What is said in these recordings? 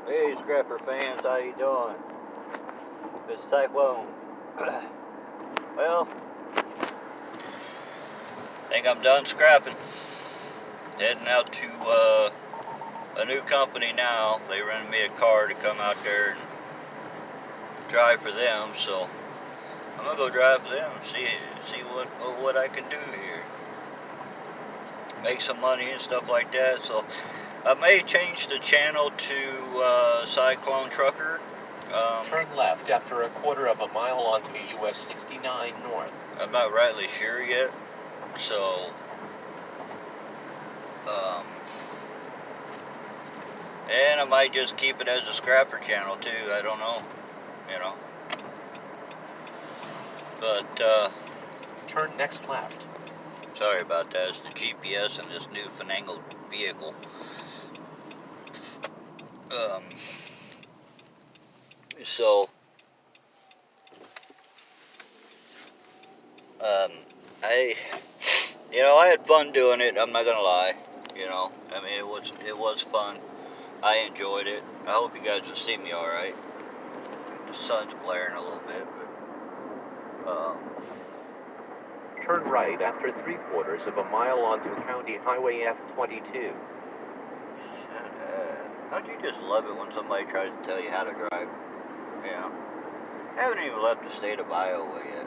Hey, Scrapper fans, how you doing? It's Cyclone. Well, I think I'm done scrapping. Heading out to a new company now. They rented me a car to come out there and drive for them, so I'm gonna go drive for them and see what I can do here. Make some money and stuff like that. So I may change the channel to Cyclone Trucker. Turn left after a quarter of a mile onto US 69 North. I'm not rightly sure yet, so and I might just keep it as a scrapper channel too. I don't know, you know. But turn next left. Sorry about that. It's the GPS in this new fanangled vehicle. So I had fun doing it. I'm not gonna lie. I mean, it was fun. I enjoyed it. I hope you guys will see me all right. The sun's glaring a little bit, but turn right after 3/4 of a mile onto County Highway F22. Don't you just love it when somebody tries to tell you how to drive? You know, I haven't even left the state of Iowa yet.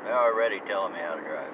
They're already telling me how to drive.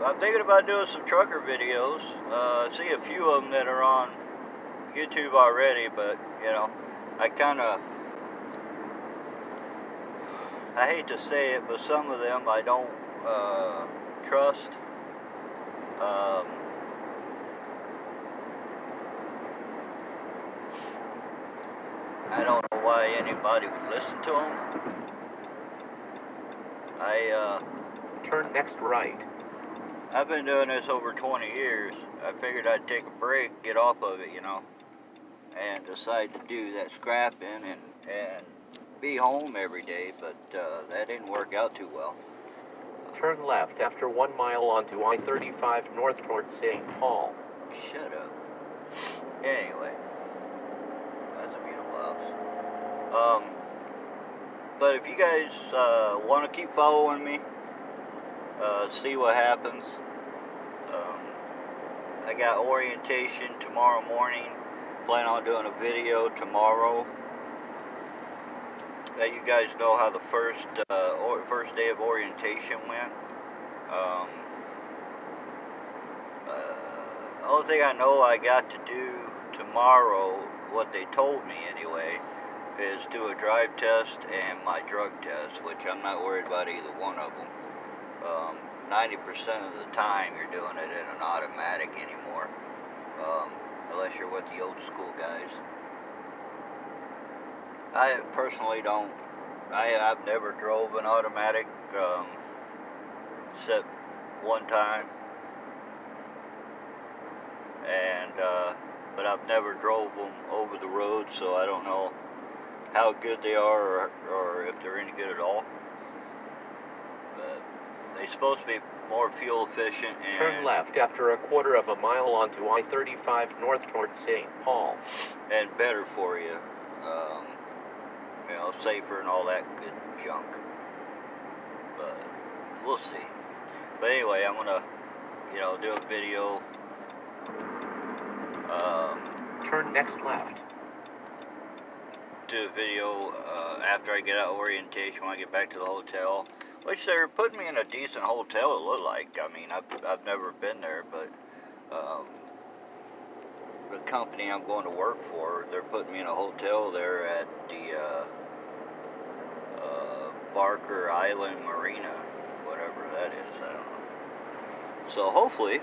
I'm thinking about doing some trucker videos. I see a few of them that are on YouTube already, but I hate to say it, but some of them I don't trust. I don't know why anybody would listen to them. Turn next right. I've been doing this over 20 years. I figured I'd take a break, get off of it, and decide to do that scrapping and be home every day, but that didn't work out too well. Turn left after 1 mile onto I-35 north towards St. Paul. Shut up. Anyway, that's a beautiful house. But if you guys want to keep following me, see what happens. I got orientation tomorrow morning. Plan on doing a video tomorrow. Let you guys know how the first day of orientation went. The only thing I know I got to do tomorrow, what they told me anyway, is do a drive test and my drug test, which I'm not worried about either one of them. 90% of the time you're doing it in an automatic anymore, unless you're with the old school guys. I personally don't. I've never drove an automatic, except one time, and but I've never drove them over the road, so I don't know how good they are or if they're any good at all. But they're supposed to be more fuel efficient and turn left after a quarter of a mile onto I-35 north towards St. Paul. And better for you. Safer and all that good junk. But we'll see. But anyway, I'm gonna, do a video. Turn next left. Do a video after I get out of orientation when I get back to the hotel. Which they're putting me in a decent hotel, it looked like. I mean, I've never been there, but the company I'm going to work for, they're putting me in a hotel there at the Barker Island Marina, whatever that is, I don't know. So hopefully,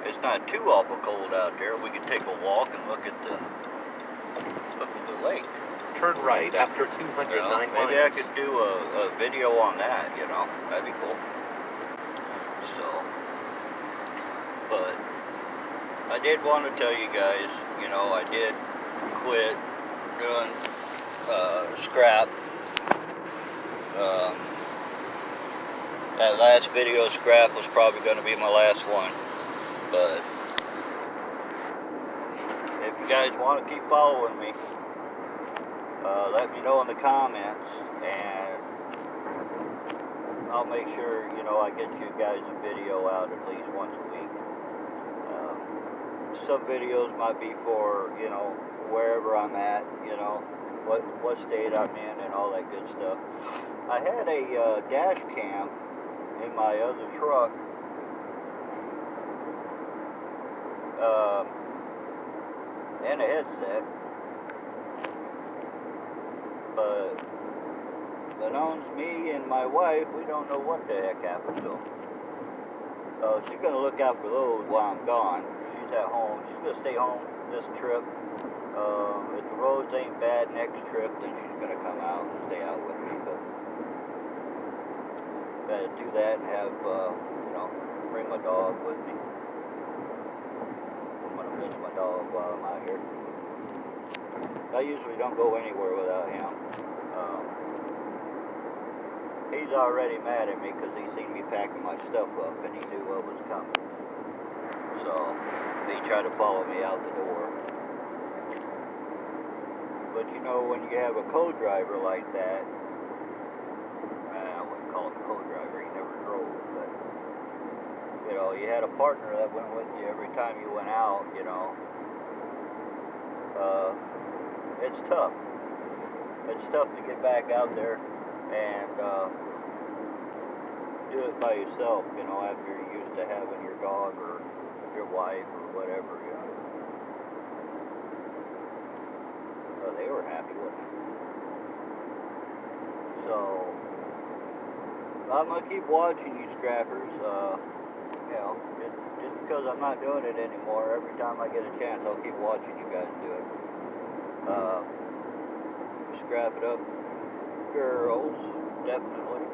it's not too awful cold out there. We can take a walk and look at the lake. Turn right after 209 miles. Maybe I could do a video on that, that'd be cool. So, but I did want to tell you guys, I did quit doing scrap. That last video of scrap was probably going to be my last one. But if you guys want to keep following me, let me know in the comments, and I'll make sure, you know, I get you guys a video out at least once a week. Some videos might be for, you know, wherever I'm at, you know, what state I'm in and all that good stuff. I had a dash cam in my other truck, and a headset, but unknowns me and my wife, we don't know what the heck happened to them. She's going to look out for those while I'm gone. She's at home. She's going to stay home this trip. If the roads ain't bad next trip, then she's going to come out and stay out with me. But gotta do that and have, you know, bring my dog with me. I'm going to miss my dog while I'm out here. I usually don't go anywhere without him. He's already mad at me because he seen me packing my stuff up and he knew what was coming. So he tried to follow me out the door. But you know, when you have a co-driver like that, I wouldn't call him a co-driver, he never drove, but you know, you had a partner that went with you every time you went out, you know, it's tough. It's tough to get back out there and do it by yourself, you know, after you're used to having your dog or your wife or whatever, you know. So they were happy with me. So I'm gonna keep watching you scrappers, you know, just because I'm not doing it anymore. Every time I get a chance, I'll keep watching you guys do it. Scrap it up, girls, definitely.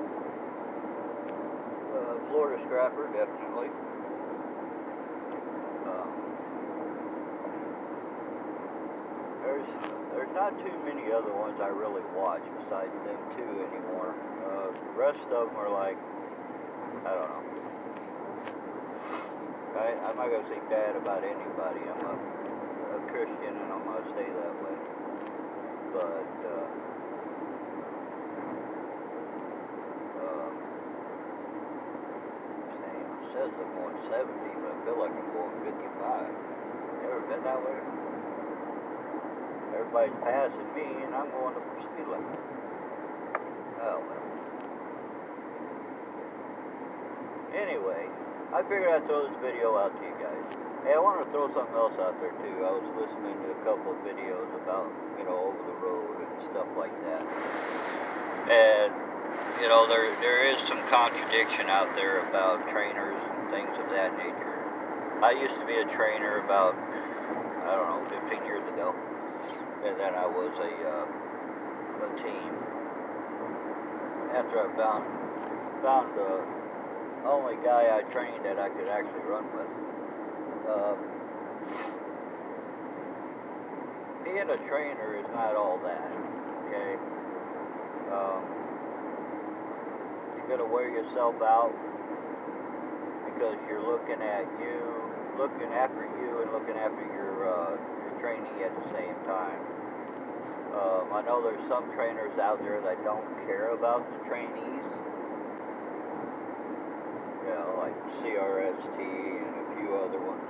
Florida scrapper, definitely. There's not too many other ones I really watch besides them two anymore. The rest of them are like, I don't know. I'm not gonna say bad about anybody. I'm a Christian and I'm gonna stay that way. But it says I'm going 70, but I feel like I'm going 55. You ever been that way? Everybody's passing me and I'm going the speed limit. Oh well. Anyway, I figured I'd throw this video out to you guys. Hey, I want to throw something else out there too. I was listening to a couple of videos about, you know, over the road and stuff like that. And, you know, there is some contradiction out there about trainers and things of that nature. I used to be a trainer about, I don't know, 15 years ago. And then I was a team. After I found the only guy I trained that I could actually run with. Being a trainer is not all that, okay? You gotta wear yourself out because you're looking after you and looking after your trainee at the same time. I know there's some trainers out there that don't care about the trainees. You know, like CRST and a few other ones.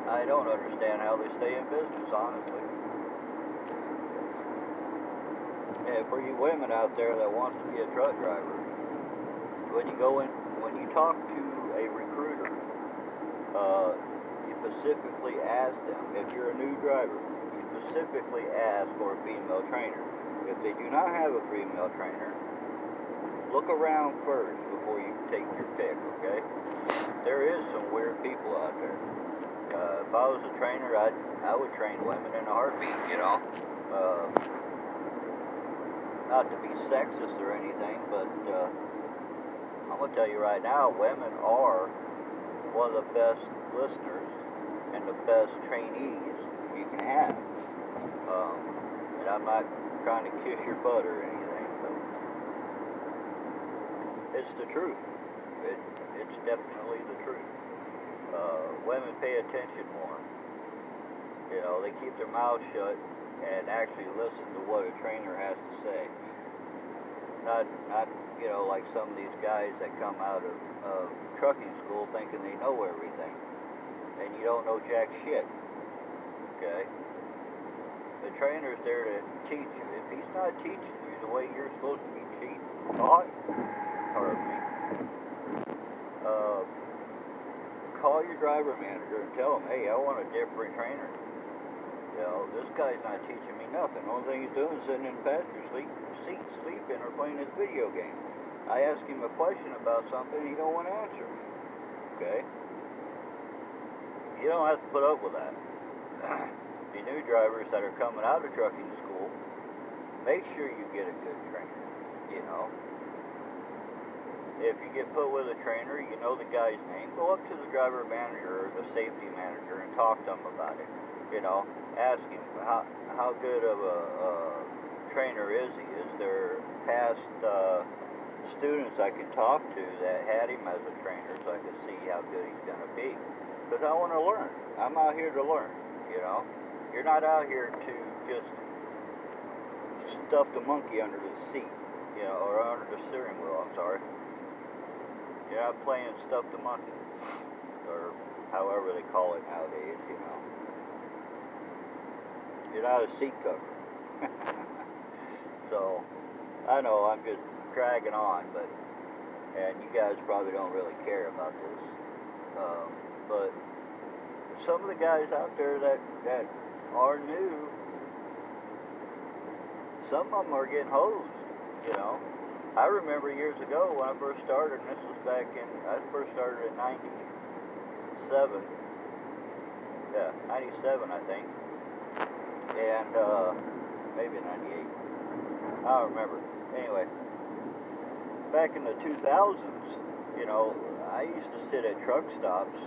I don't understand how they stay in business, honestly. And for you women out there that wants to be a truck driver, when you talk to a recruiter, you specifically ask them, if you're a new driver, you specifically ask for a female trainer. If they do not have a female trainer, look around first before you take your pick, okay? There is some weird people out there. If I was a trainer, I would train women in a heartbeat, you know? Not to be sexist or anything, but I'm going to tell you right now, women are one of the best listeners and the best trainees you can have. And I'm not trying to kiss your butt or anything, but it's the truth. It's pay attention more. You know, they keep their mouths shut and actually listen to what a trainer has to say. Not you know, like some of these guys that come out of trucking school thinking they know everything, and you don't know jack shit. Okay? The trainer's there to teach you. If he's not teaching you the way you're supposed to be taught, pardon me, call your driver manager and tell him, hey, I want a different trainer. You know, this guy's not teaching me nothing. The only thing he's doing is sitting in the passenger seat sleeping or playing his video game. I ask him a question about something, he don't want to answer me. Okay? You don't have to put up with that. The new drivers that are coming out of trucking school, make sure you get a good trainer. You know, if you get put with a trainer, you know the guy's name, go up to the driver manager or the safety manager and talk to him about it. You know, ask him how good of a trainer is he? Is there past students I can talk to that had him as a trainer so I can see how good he's going to be? Because I want to learn. I'm out here to learn, you know. You're not out here to just stuff the monkey under the seat, you know, or under the steering wheel, I'm sorry. You're not playing stuff the monkey, or however they call it nowadays, you know. You're not a seat cover. So, I know I'm just dragging on, and you guys probably don't really care about this. But some of the guys out there that are new, some of them are getting hosed, you know. I remember years ago when I first started, and this was back in, I first started in 97. Yeah, 97, I think. And, maybe 98. I don't remember. Anyway, back in the 2000s, you know, I used to sit at truck stops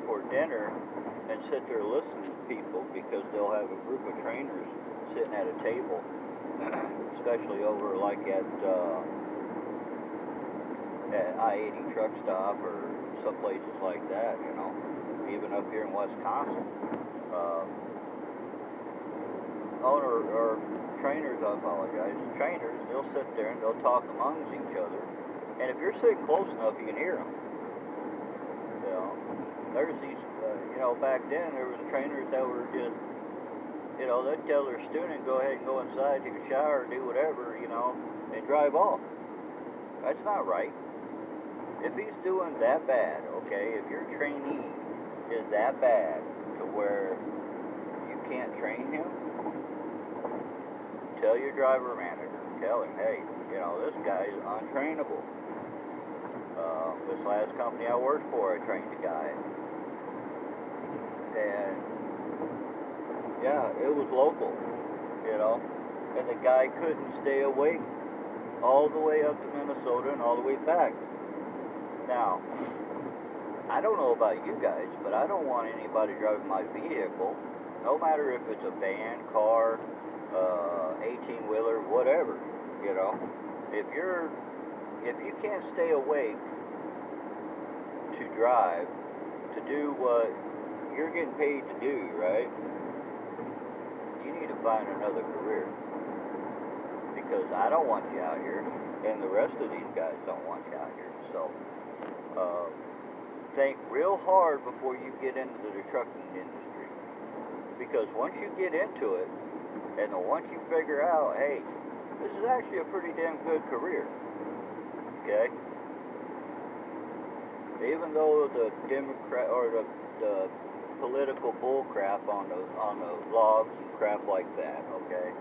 for dinner and sit there listening to people because they'll have a group of trainers sitting at a table, especially over like at I-80 truck stop or some places like that, you know, even up here in Wisconsin. Trainers, I apologize, trainers, they'll sit there and they'll talk amongst each other, and if you're sitting close enough, you can hear them. You know, there's these, you know, back then there was trainers that were just, you know, they'd tell their student, go ahead and go inside, take a shower, do whatever, you know, and drive off. That's not right. If he's doing that bad, okay, if your trainee is that bad to where you can't train him, tell your driver manager, tell him, hey, you know, this guy's untrainable. This last company I worked for, I trained a guy. And, yeah, it was local, you know, and the guy couldn't stay awake all the way up to Minnesota and all the way back. Now, I don't know about you guys, but I don't want anybody driving my vehicle, no matter if it's a van, car, 18-wheeler, whatever, you know. If you can't stay awake to drive, to do what you're getting paid to do, right? You need to find another career. Because I don't want you out here, and the rest of these guys don't want you out here. So, think real hard before you get into the trucking industry. Because once you get into it, and once you figure out, hey, this is actually a pretty damn good career, okay? Even though the Democrat or the political bull crap on the logs and crap like that, okay?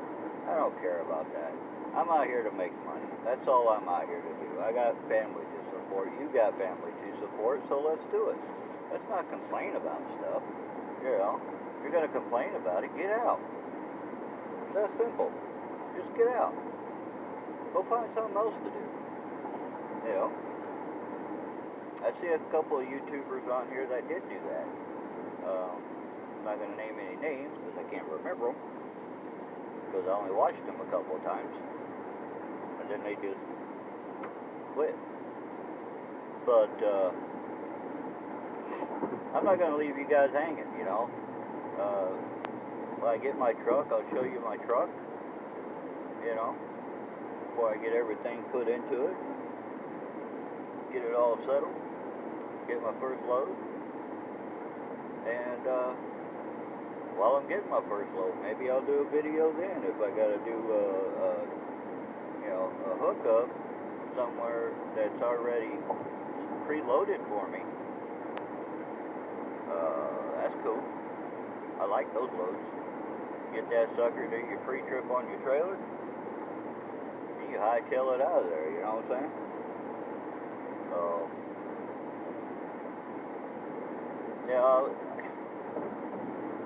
I don't care about that. I'm out here to make money. That's all I'm out here to do. I got family to support. You got family to support, so let's do it. Let's not complain about stuff. You know, if you're gonna complain about it, get out. It's that simple. Just get out. Go find something else to do. You know? I see a couple of YouTubers on here that did do that. I'm not going to name any names because I can't remember them. Because I only watched them a couple of times. And then they just quit. But, I'm not going to leave you guys hanging, you know. When I get my truck, I'll show you my truck, you know, before I get everything put into it, get it all settled, get my first load, and while I'm getting my first load, maybe I'll do a video then if I got to do a hookup somewhere that's already preloaded for me. That's cool. I like those loads. Get that sucker, do your pre-trip on your trailer, and you hightail it out of there, you know what I'm saying? So, yeah,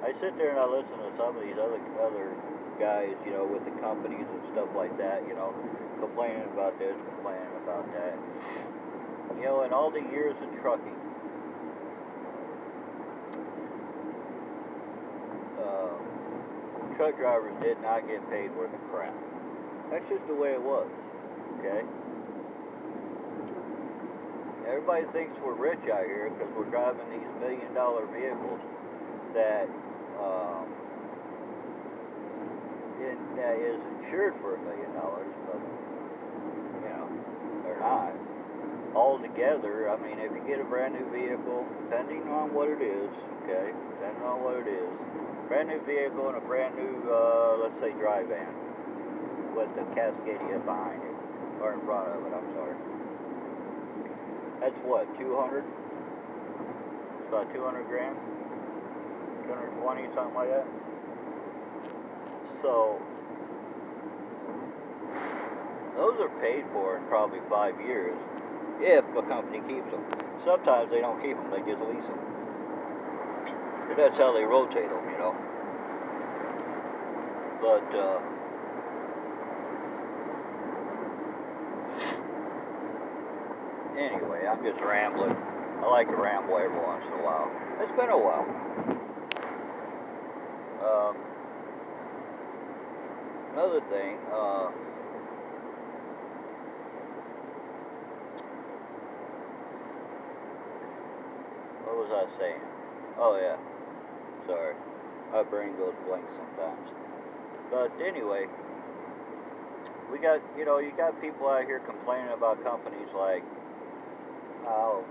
I sit there and I listen to some of these other guys, you know, with the companies and stuff like that, you know, complaining about this, complaining about that. You know, in all the years of trucking, truck drivers did not get paid worth of crap. That's just the way it was, okay? Everybody thinks we're rich out here because we're driving these $1 million vehicles that is insured for $1 million, but, you know, they're not. Altogether, I mean, if you get a brand new vehicle, depending on what it is, okay, depending on what it is, brand new vehicle and a brand new, let's say, dry van with the Cascadia behind it, or in front of it, I'm sorry. That's what, 200? It's about 200 grand? 220, something like that? So, those are paid for in probably 5 years, if a company keeps them. Sometimes they don't keep them, they just lease them. That's how they rotate them, you know. But, anyway, I'm just rambling. I like to ramble every once in a while. It's been a while. Another thing, what was I saying? Oh yeah, sorry. My brain goes blank sometimes. But anyway, we got, you know, you got people out here complaining about companies like, oh,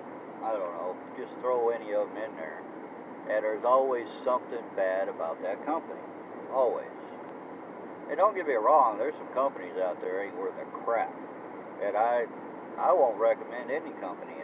I don't know, just throw any of them in there. And there's always something bad about that company. Always. And don't get me wrong, there's some companies out there ain't worth a crap. And I won't recommend any company